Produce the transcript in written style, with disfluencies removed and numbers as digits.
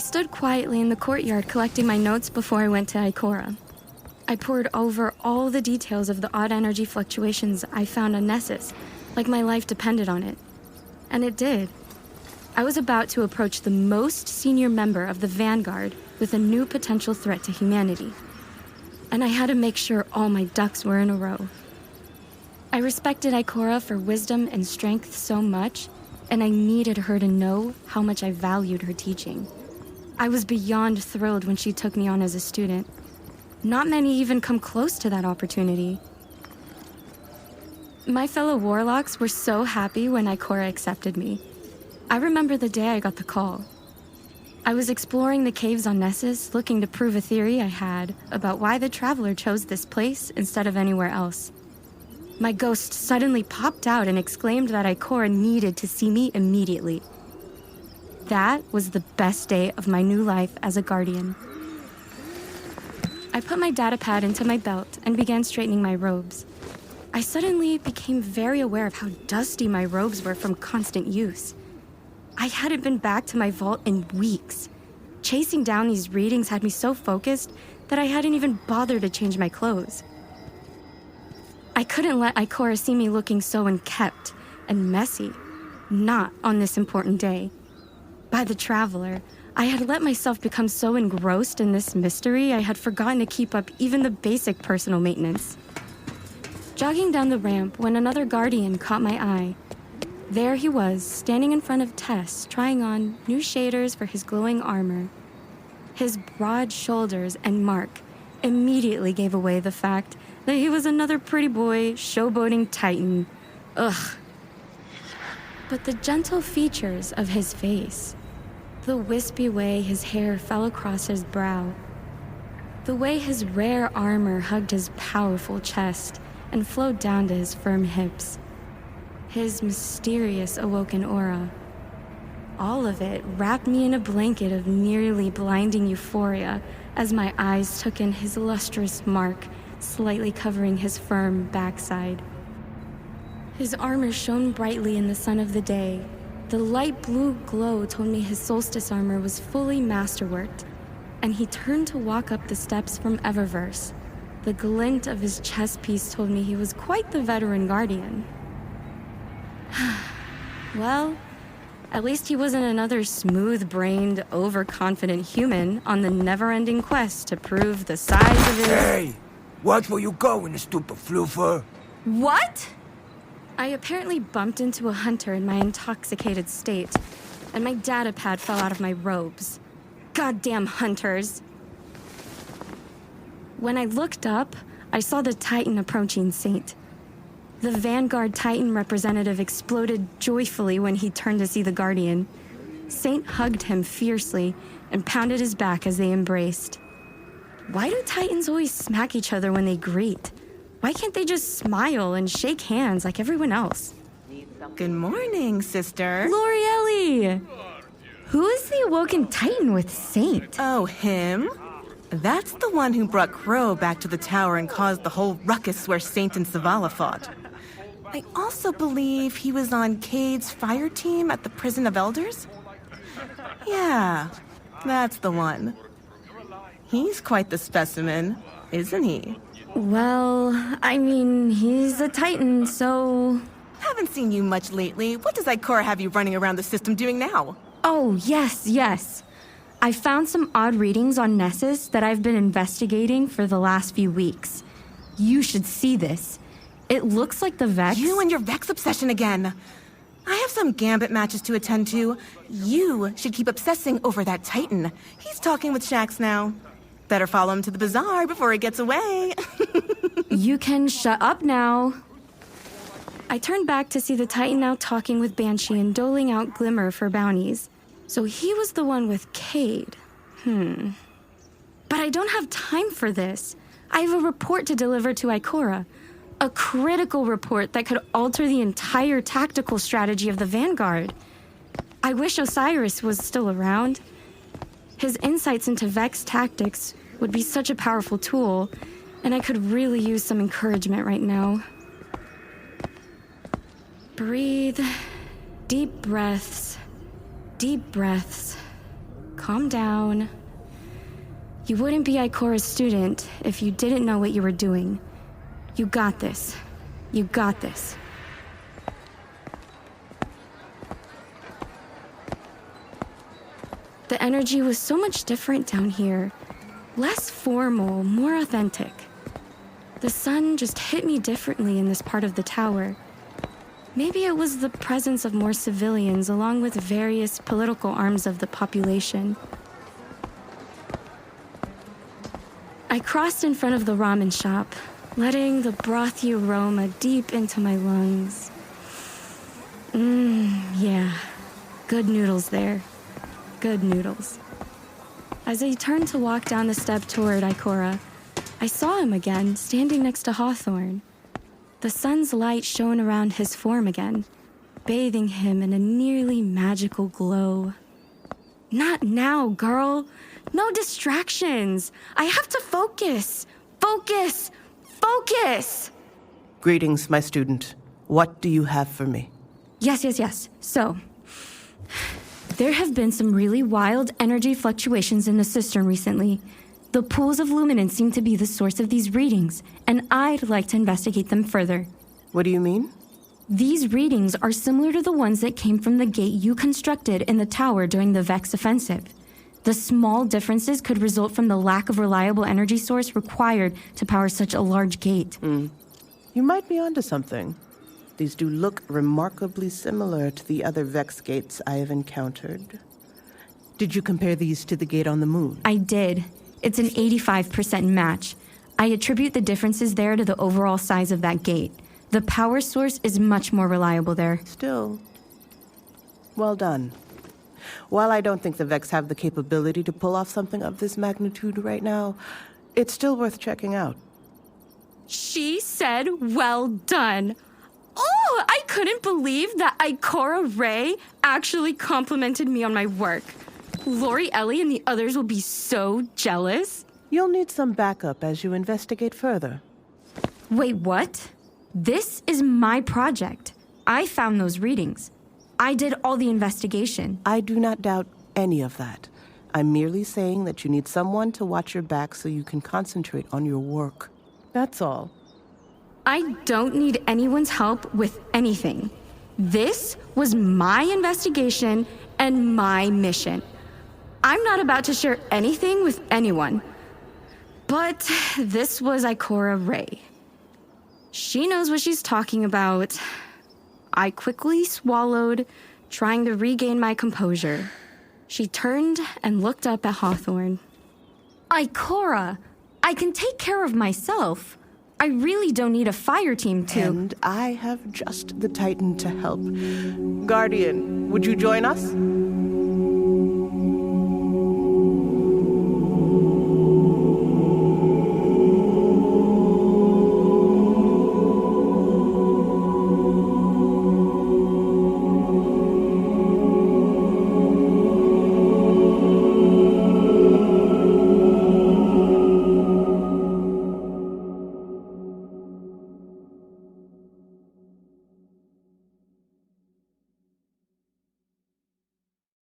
stood quietly in the courtyard collecting my notes before I went to Ikora. I pored over all the details of the odd energy fluctuations I found on Nessus, like my life depended on it. And it did. I was about to approach the most senior member of the Vanguard with a new potential threat to humanity. And I had to make sure all my ducks were in a row. I respected Ikora for wisdom and strength so much, and I needed her to know how much I valued her teaching. I was beyond thrilled when she took me on as a student. Not many even come close to that opportunity. My fellow Warlocks were so happy when Ikora accepted me. I remember the day I got the call. I was exploring the caves on Nessus, looking to prove a theory I had about why the Traveler chose this place instead of anywhere else. My ghost suddenly popped out and exclaimed that Ikora needed to see me immediately. That was the best day of my new life as a Guardian. I put my datapad into my belt and began straightening my robes. I suddenly became very aware of how dusty my robes were from constant use. I hadn't been back to my vault in weeks. Chasing down these readings had me so focused that I hadn't even bothered to change my clothes. I couldn't let Ikora see me looking so unkempt and messy, not on this important day. By the Traveler, I had let myself become so engrossed in this mystery I had forgotten to keep up even the basic personal maintenance. Jogging down the ramp when another Guardian caught my eye. There he was, standing in front of Tess, trying on new shaders for his glowing armor. His broad shoulders and mark immediately gave away the fact that he was another pretty boy, showboating Titan. Ugh. But the gentle features of his face, the wispy way his hair fell across his brow, the way his rare armor hugged his powerful chest and flowed down to his firm hips, his mysterious awoken aura. All of it wrapped me in a blanket of nearly blinding euphoria as my eyes took in his lustrous mark, slightly covering his firm backside. His armor shone brightly in the sun of the day. The light blue glow told me his solstice armor was fully masterworked, and he turned to walk up the steps from Eververse. The glint of his chest piece told me he was quite the veteran Guardian. Well, at least he wasn't another smooth-brained, overconfident human on the never-ending quest to prove the size of his... Hey! Watch where you going, stupid floofer! What? I apparently bumped into a hunter in my intoxicated state, and my datapad fell out of my robes. Goddamn hunters! When I looked up, I saw the Titan approaching Saint. The Vanguard Titan representative exploded joyfully when he turned to see the Guardian. Saint hugged him fiercely and pounded his back as they embraced. Why do Titans always smack each other when they greet? Why can't they just smile and shake hands like everyone else? Good morning, sister. Loriellee! Who is the awoken Titan with Saint? Oh, him? That's the one who brought Crow back to the tower and caused the whole ruckus where Saint and Zavala fought. I also believe he was on Cade's fire team at the Prison of Elders? Yeah, that's the one. He's quite the specimen, isn't he? Well, I mean, he's a Titan, so... Haven't seen you much lately. What does Ikora have you running around the system doing now? Oh, yes. I found some odd readings on Nessus that I've been investigating for the last few weeks. You should see this. It looks like the Vex... You and your Vex obsession again. I have some Gambit matches to attend to. You should keep obsessing over that Titan. He's talking with Shaxx now. Better follow him to the bazaar before he gets away. You can shut up now. I turned back to see the Titan now talking with Banshee and doling out Glimmer for bounties. So he was the one with Cade. But I don't have time for this. I have a report to deliver to Ikora. A critical report that could alter the entire tactical strategy of the Vanguard. I wish Osiris was still around. His insights into Vex tactics would be such a powerful tool, and I could really use some encouragement right now. Breathe. Deep breaths. Deep breaths. calm down. You wouldn't be Ikora's student if you didn't know what you were doing. You got this. You got this. The energy was so much different down here. Less formal, more authentic. The sun just hit me differently in this part of the tower. Maybe it was the presence of more civilians along with various political arms of the population. I crossed in front of the ramen shop, letting the brothy aroma deep into my lungs. Yeah. Good noodles there. Good noodles. As I turned to walk down the step toward Ikora, I saw him again, standing next to Hawthorn. The sun's light shone around his form again, bathing him in a nearly magical glow. Not now, girl. No distractions. I have to focus. Focus! Focus! Greetings, my student. What do you have for me? Yes. So, there have been some really wild energy fluctuations in the cistern recently. The pools of luminance seem to be the source of these readings, and I'd like to investigate them further. What do you mean? These readings are similar to the ones that came from the gate you constructed in the tower during the Vex offensive. The small differences could result from the lack of reliable energy source required to power such a large gate. You might be onto something. These do look remarkably similar to the other Vex gates I have encountered. Did you compare these to the gate on the moon? I did. It's an 85% match. I attribute the differences there to the overall size of that gate. The power source is much more reliable there. Still, well done. While I don't think the Vex have the capability to pull off something of this magnitude right now, it's still worth checking out. She said, well done. Oh, I couldn't believe that Ikora Ray actually complimented me on my work. Loriellee and the others will be so jealous. You'll need some backup as you investigate further. Wait, what? This is my project. I found those readings. I did all the investigation. I do not doubt any of that. I'm merely saying that you need someone to watch your back so you can concentrate on your work. That's all. I don't need anyone's help with anything. This was my investigation and my mission. I'm not about to share anything with anyone. But this was Ikora Ray. She knows what she's talking about. I quickly swallowed, trying to regain my composure. She turned and looked up at Hawthorn. Ikora, I can take care of myself. I really don't need a fire team to... And I have just the Titan to help. Guardian, would you join us?